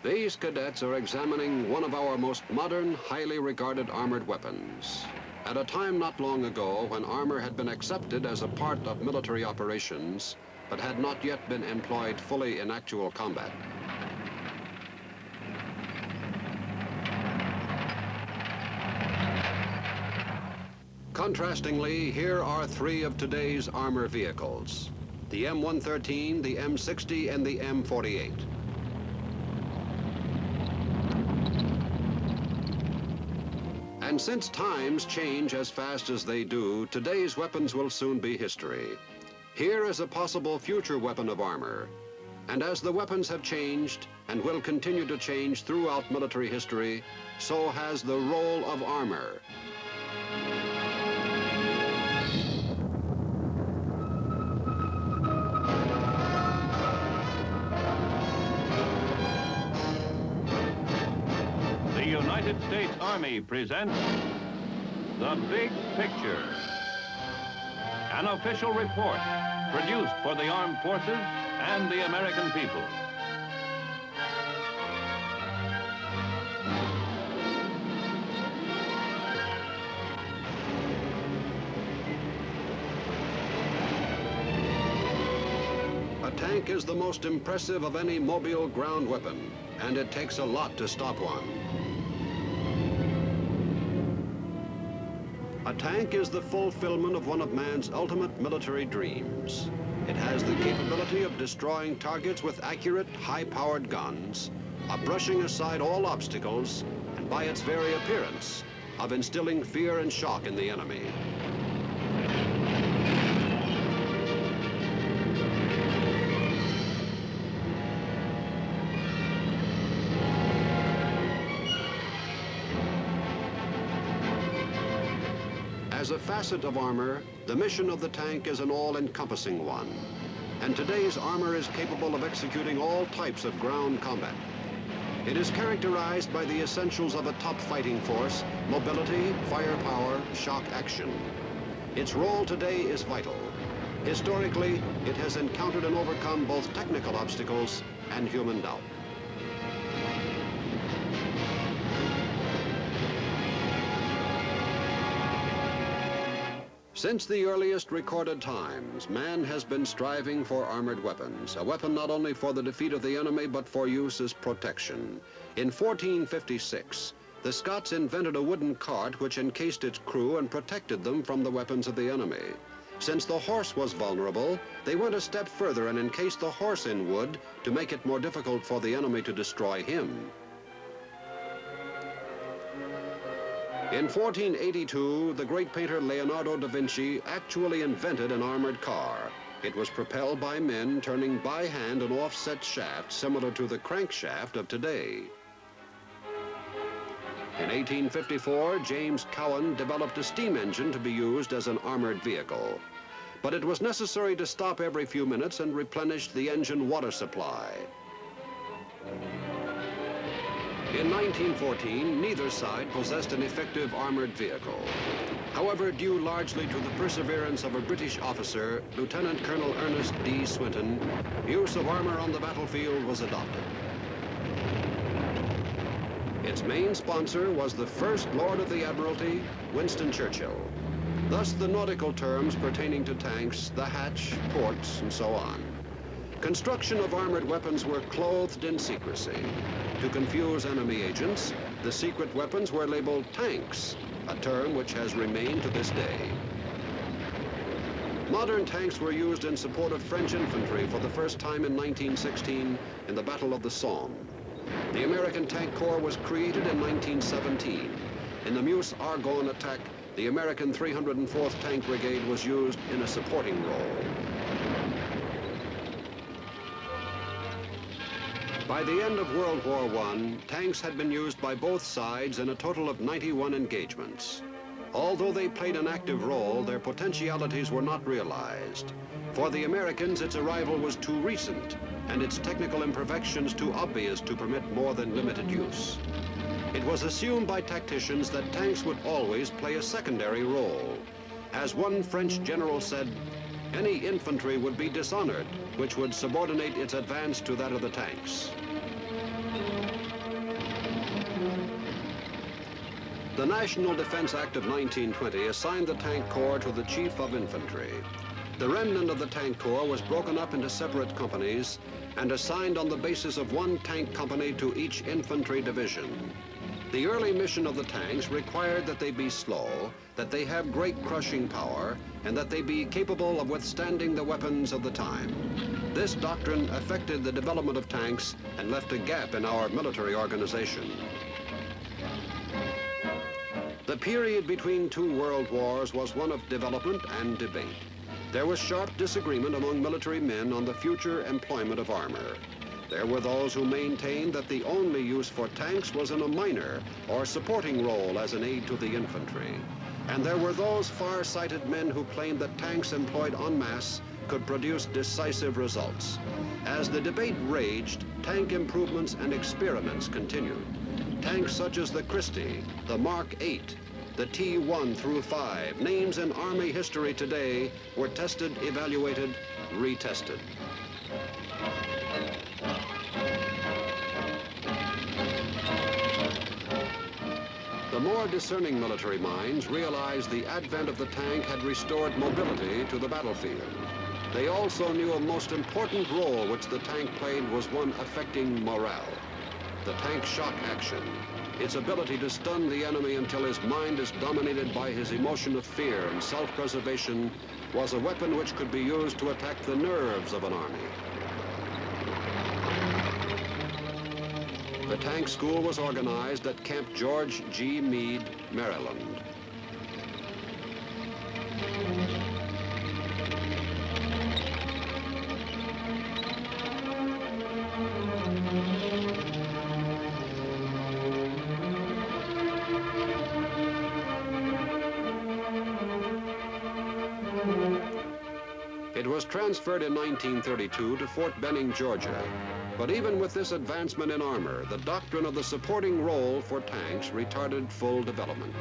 These cadets are examining one of our most modern, highly regarded armored weapons. At a time not long ago when armor had been accepted as a part of military operations, but had not yet been employed fully in actual combat. Contrastingly, here are three of today's armor vehicles: the M113, the M60, and the M48. And since times change as fast as they do, today's weapons will soon be history. Here is a possible future weapon of armor. And as the weapons have changed and will continue to change throughout military history, so has the role of armor. The United States Army presents The Big Picture, an official report produced for the armed forces and the American people. A tank is the most impressive of any mobile ground weapon, and it takes a lot to stop one. A tank is the fulfillment of one of man's ultimate military dreams. It has the capability of destroying targets with accurate, high-powered guns, of brushing aside all obstacles, and by its very appearance, of instilling fear and shock in the enemy. As a facet of armor, the mission of the tank is an all-encompassing one. And today's armor is capable of executing all types of ground combat. It is characterized by the essentials of a top fighting force: mobility, firepower, shock action. Its role today is vital. Historically, it has encountered and overcome both technical obstacles and human doubt. Since the earliest recorded times, man has been striving for armored weapons, a weapon not only for the defeat of the enemy, but for use as protection. In 1456, the Scots invented a wooden cart which encased its crew and protected them from the weapons of the enemy. Since the horse was vulnerable, they went a step further and encased the horse in wood to make it more difficult for the enemy to destroy him. In 1482, the great painter Leonardo da Vinci actually invented an armored car. It was propelled by men turning by hand an offset shaft similar to the crankshaft of today. In 1854, James Cowan developed a steam engine to be used as an armored vehicle. But it was necessary to stop every few minutes and replenish the engine water supply. In 1914, neither side possessed an effective armored vehicle. However, due largely to the perseverance of a British officer, Lieutenant Colonel Ernest D. Swinton, use of armor on the battlefield was adopted. Its main sponsor was the First Lord of the Admiralty, Winston Churchill. Thus, the nautical terms pertaining to tanks, the hatch, ports, and so on. Construction of armored weapons were clothed in secrecy. To confuse enemy agents, the secret weapons were labeled tanks, a term which has remained to this day. Modern tanks were used in support of French infantry for the first time in 1916 in the Battle of the Somme. The American Tank Corps was created in 1917. In the Meuse-Argonne attack, the American 304th Tank Brigade was used in a supporting role. By the end of World War I, tanks had been used by both sides in a total of 91 engagements. Although they played an active role, their potentialities were not realized. For the Americans, its arrival was too recent, and its technical imperfections too obvious to permit more than limited use. It was assumed by tacticians that tanks would always play a secondary role. As one French general said, any infantry would be dishonored, which would subordinate its advance to that of the tanks. The National Defense Act of 1920 assigned the Tank Corps to the Chief of Infantry. The remnant of the Tank Corps was broken up into separate companies and assigned on the basis of one tank company to each infantry division. The early mission of the tanks required that they be slow, that they have great crushing power, and that they be capable of withstanding the weapons of the time. This doctrine affected the development of tanks and left a gap in our military organization. The period between two world wars was one of development and debate. There was sharp disagreement among military men on the future employment of armor. There were those who maintained that the only use for tanks was in a minor or supporting role as an aid to the infantry. And there were those far-sighted men who claimed that tanks employed en masse could produce decisive results. As the debate raged, tank improvements and experiments continued. Tanks such as the Christie, the Mark 8, the T1 through 5, names in Army history today, were tested, evaluated, retested. The more discerning military minds realized the advent of the tank had restored mobility to the battlefield. They also knew a most important role which the tank played was one affecting morale. The tank shock action, its ability to stun the enemy until his mind is dominated by his emotion of fear and self-preservation, was a weapon which could be used to attack the nerves of an army. The tank school was organized at Camp George G. Meade, Maryland. It was transferred in 1932 to Fort Benning, Georgia. But even with this advancement in armor, the doctrine of the supporting role for tanks retarded full development.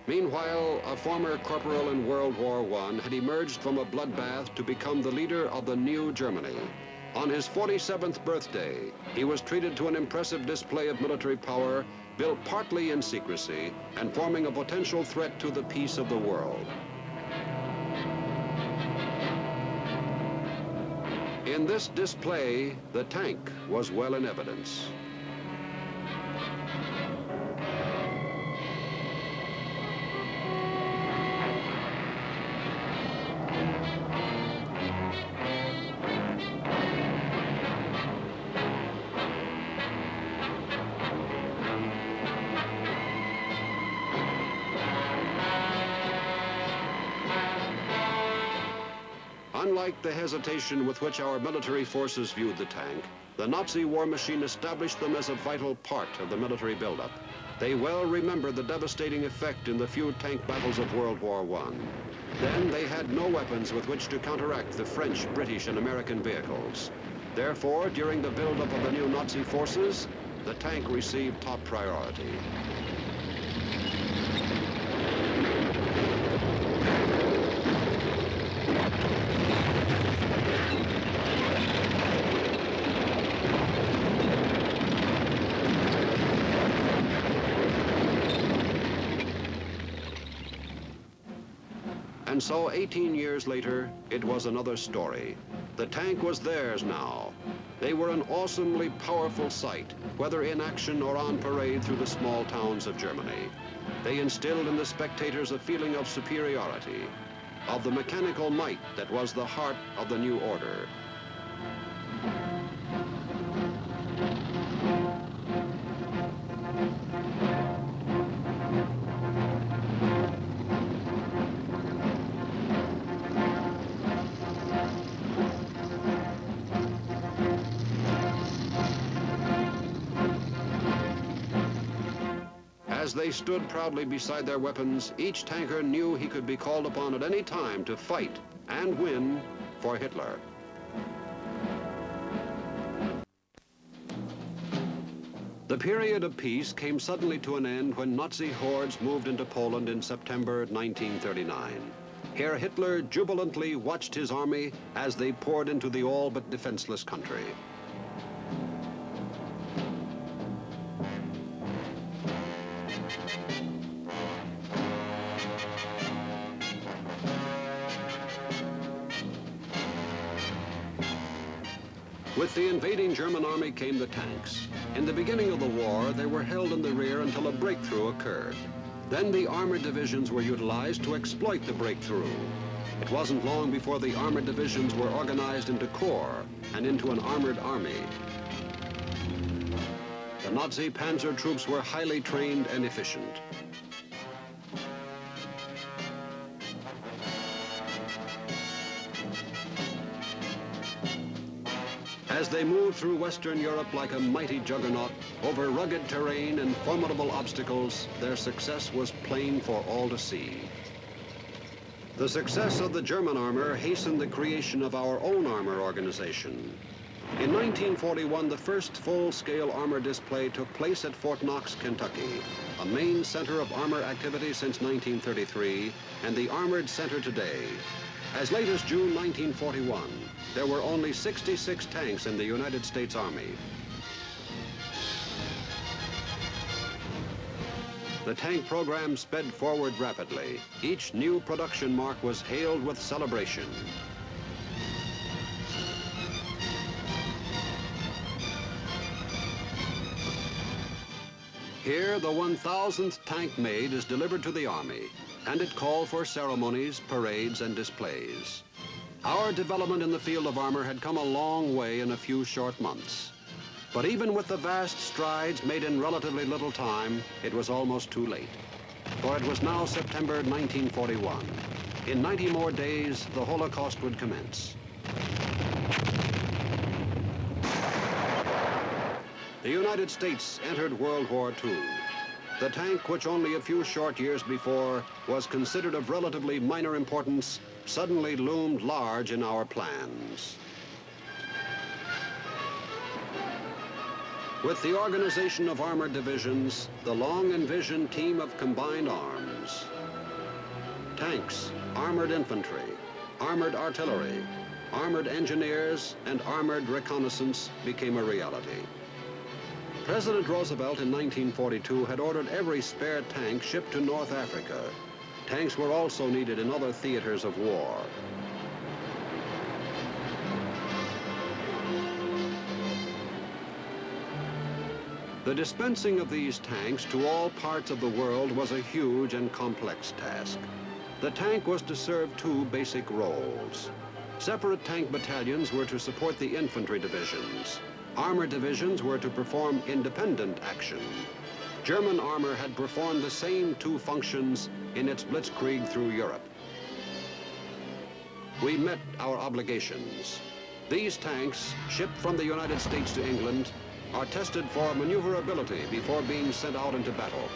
Meanwhile, a former corporal in World War I had emerged from a bloodbath to become the leader of the new Germany. On his 47th birthday, he was treated to an impressive display of military power, built partly in secrecy and forming a potential threat to the peace of the world. In this display, the tank was well in evidence. Unlike the hesitation with which our military forces viewed the tank, the Nazi war machine established them as a vital part of the military buildup. They well remember the devastating effect in the few tank battles of World War I. Then they had no weapons with which to counteract the French, British, and American vehicles. Therefore, during the buildup of the new Nazi forces, the tank received top priority. And so 18 years later, it was another story. The tank was theirs now. They were an awesomely powerful sight, whether in action or on parade through the small towns of Germany. They instilled in the spectators a feeling of superiority, of the mechanical might that was the heart of the new order. As they stood proudly beside their weapons, each tanker knew he could be called upon at any time to fight and win for Hitler. The period of peace came suddenly to an end when Nazi hordes moved into Poland in September 1939. Here Hitler jubilantly watched his army as they poured into the all but defenseless country. With the invading German army came the tanks. In the beginning of the war, they were held in the rear until a breakthrough occurred. Then the armored divisions were utilized to exploit the breakthrough. It wasn't long before the armored divisions were organized into corps and into an armored army. The Nazi panzer troops were highly trained and efficient. As they moved through Western Europe like a mighty juggernaut, over rugged terrain and formidable obstacles, their success was plain for all to see. The success of the German armor hastened the creation of our own armor organization. In 1941, the first full-scale armor display took place at Fort Knox, Kentucky, a main center of armor activity since 1933, and the armored center today. As late as June 1941, there were only 66 tanks in the United States Army. The tank program sped forward rapidly. Each new production mark was hailed with celebration. Here, the 1,000th tank made is delivered to the Army, and it called for ceremonies, parades, and displays. Our development in the field of armor had come a long way in a few short months. But even with the vast strides made in relatively little time, it was almost too late. For it was now September 1941. In 90 more days, the Holocaust would commence. The United States entered World War II. The tank, which only a few short years before was considered of relatively minor importance, suddenly loomed large in our plans. With the organization of armored divisions, the long-envisioned team of combined arms, tanks, armored infantry, armored artillery, armored engineers, and armored reconnaissance became a reality. President Roosevelt in 1942 had ordered every spare tank shipped to North Africa. Tanks were also needed in other theaters of war. The dispensing of these tanks to all parts of the world was a huge and complex task. The tank was to serve two basic roles. Separate tank battalions were to support the infantry divisions. Armored divisions were to perform independent action. German armor had performed the same two functions in its blitzkrieg through Europe. We met our obligations. These tanks, shipped from the United States to England, are tested for maneuverability before being sent out into battle.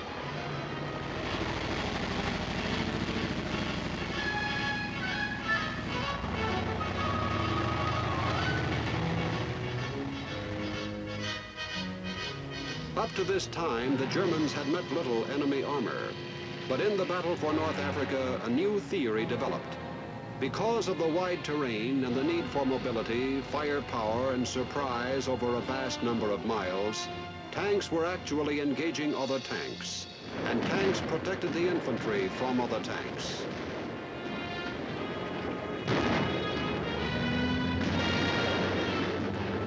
Up to this time, the Germans had met little enemy armor. But in the battle for North Africa, a new theory developed. Because of the wide terrain and the need for mobility, firepower, and surprise over a vast number of miles, tanks were actually engaging other tanks, and tanks protected the infantry from other tanks.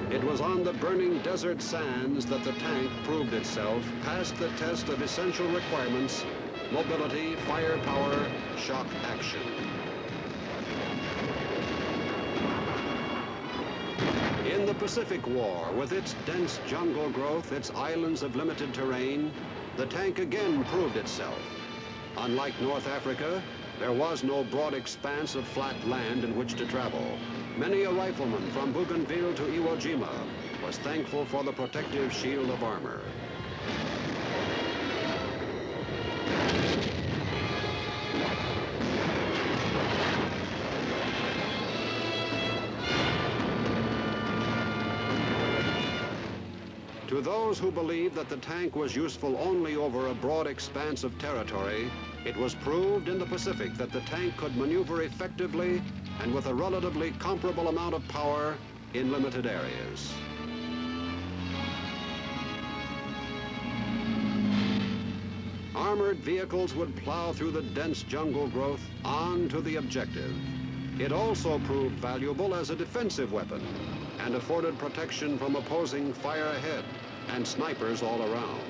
It was on the burning desert sands that the tank proved itself, passed the test of essential requirements: mobility, firepower, shock action. In the Pacific War, with its dense jungle growth, its islands of limited terrain, the tank again proved itself. Unlike North Africa, there was no broad expanse of flat land in which to travel. Many a rifleman from Bougainville to Iwo Jima was thankful for the protective shield of armor. To those who believed that the tank was useful only over a broad expanse of territory, it was proved in the Pacific that the tank could maneuver effectively and with a relatively comparable amount of power in limited areas. Armored vehicles would plow through the dense jungle growth on to the objective. It also proved valuable as a defensive weapon and afforded protection from opposing fire ahead and snipers all around.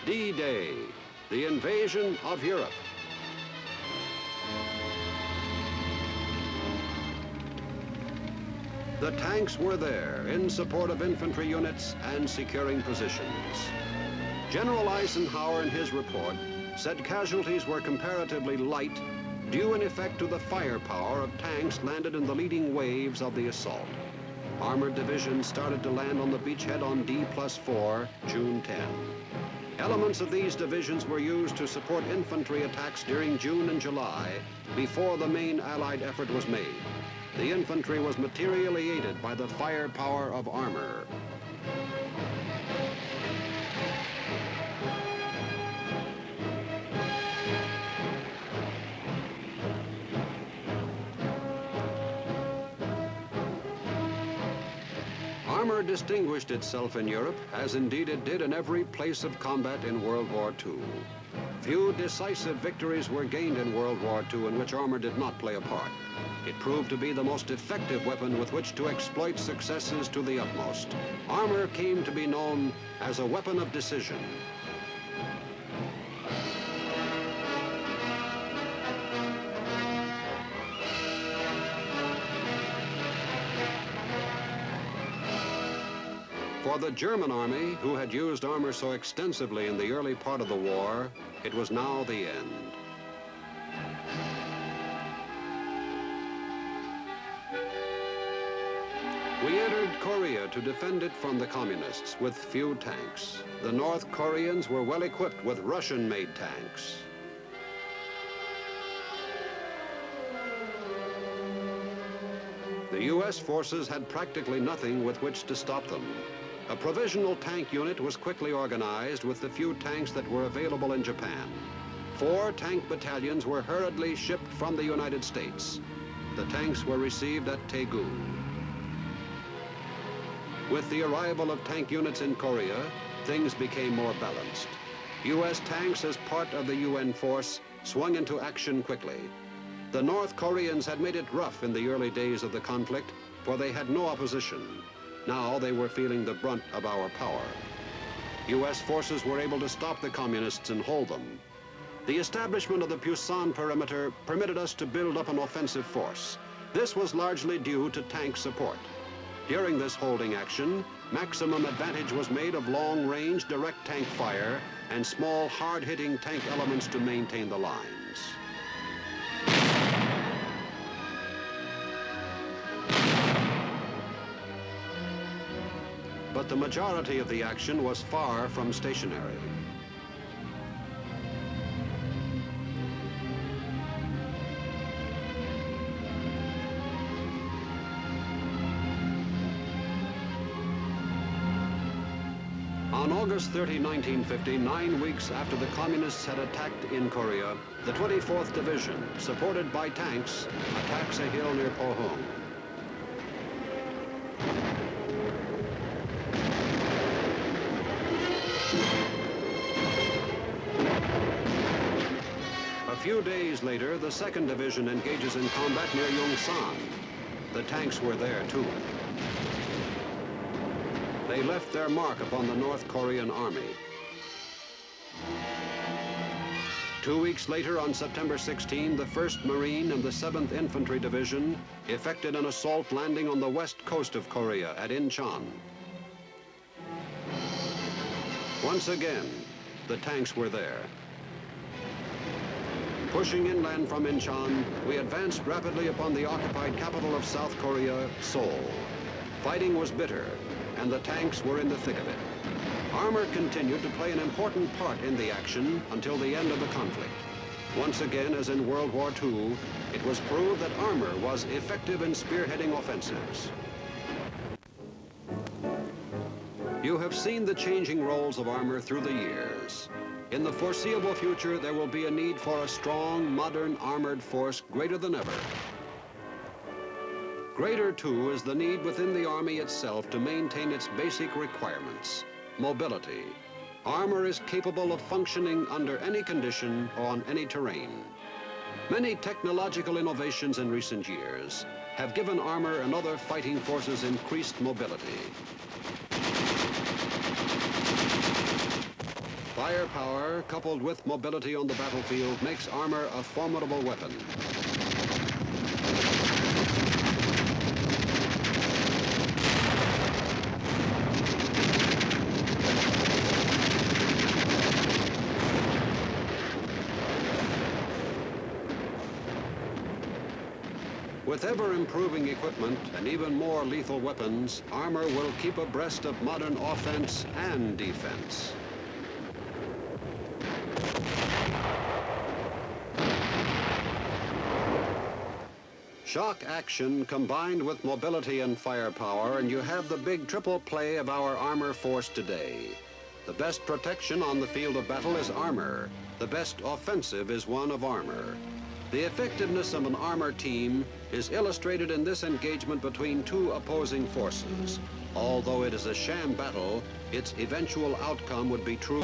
D-Day, the invasion of Europe. The tanks were there in support of infantry units and securing positions. General Eisenhower in his report said casualties were comparatively light, due in effect to the firepower of tanks landed in the leading waves of the assault. Armored divisions started to land on the beachhead on D+4, June 10. Elements of these divisions were used to support infantry attacks during June and July, before the main Allied effort was made. The infantry was materially aided by the firepower of armor. Armor distinguished itself in Europe, as indeed it did in every place of combat in World War II. Few decisive victories were gained in World War II in which armor did not play a part. It proved to be the most effective weapon with which to exploit successes to the utmost. Armor came to be known as a weapon of decision. For the German army, who had used armor so extensively in the early part of the war, it was now the end. We entered Korea to defend it from the communists with few tanks. The North Koreans were well equipped with Russian-made tanks. The U.S. forces had practically nothing with which to stop them. A provisional tank unit was quickly organized with the few tanks that were available in Japan. 4 tank battalions were hurriedly shipped from the United States. The tanks were received at Daegu. With the arrival of tank units in Korea, things became more balanced. U.S. tanks, as part of the UN force, swung into action quickly. The North Koreans had made it rough in the early days of the conflict, for they had no opposition. Now they were feeling the brunt of our power. U.S. forces were able to stop the communists and hold them. The establishment of the Pusan perimeter permitted us to build up an offensive force. This was largely due to tank support. During this holding action, maximum advantage was made of long-range direct tank fire and small, hard-hitting tank elements to maintain the lines. But the majority of the action was far from stationary. On August 30, 1950, 9 weeks after the communists had attacked in Korea, the 24th Division, supported by tanks, attacks a hill near Pohang. A few days later, the 2nd Division engages in combat near Yongsan. The tanks were there too. They left their mark upon the North Korean army. 2 weeks later, on September 16, the 1st Marine and the 7th Infantry Division effected an assault landing on the west coast of Korea at Incheon. Once again, the tanks were there. Pushing inland from Incheon, we advanced rapidly upon the occupied capital of South Korea, Seoul. Fighting was bitter, and the tanks were in the thick of it. Armor continued to play an important part in the action until the end of the conflict. Once again, as in World War II, it was proved that armor was effective in spearheading offensives. You have seen the changing roles of armor through the years. In the foreseeable future, there will be a need for a strong, modern armored force greater than ever. Greater, too, is the need within the Army itself to maintain its basic requirements. Mobility. Armor is capable of functioning under any condition or on any terrain. Many technological innovations in recent years have given armor and other fighting forces increased mobility. Firepower, coupled with mobility on the battlefield, makes armor a formidable weapon. With ever-improving equipment and even more lethal weapons, armor will keep abreast of modern offense and defense. Shock action combined with mobility and firepower, and you have the big triple play of our armor force today. The best protection on the field of battle is armor. The best offensive is one of armor. The effectiveness of an armor team is illustrated in this engagement between two opposing forces. Although it is a sham battle, its eventual outcome would be true.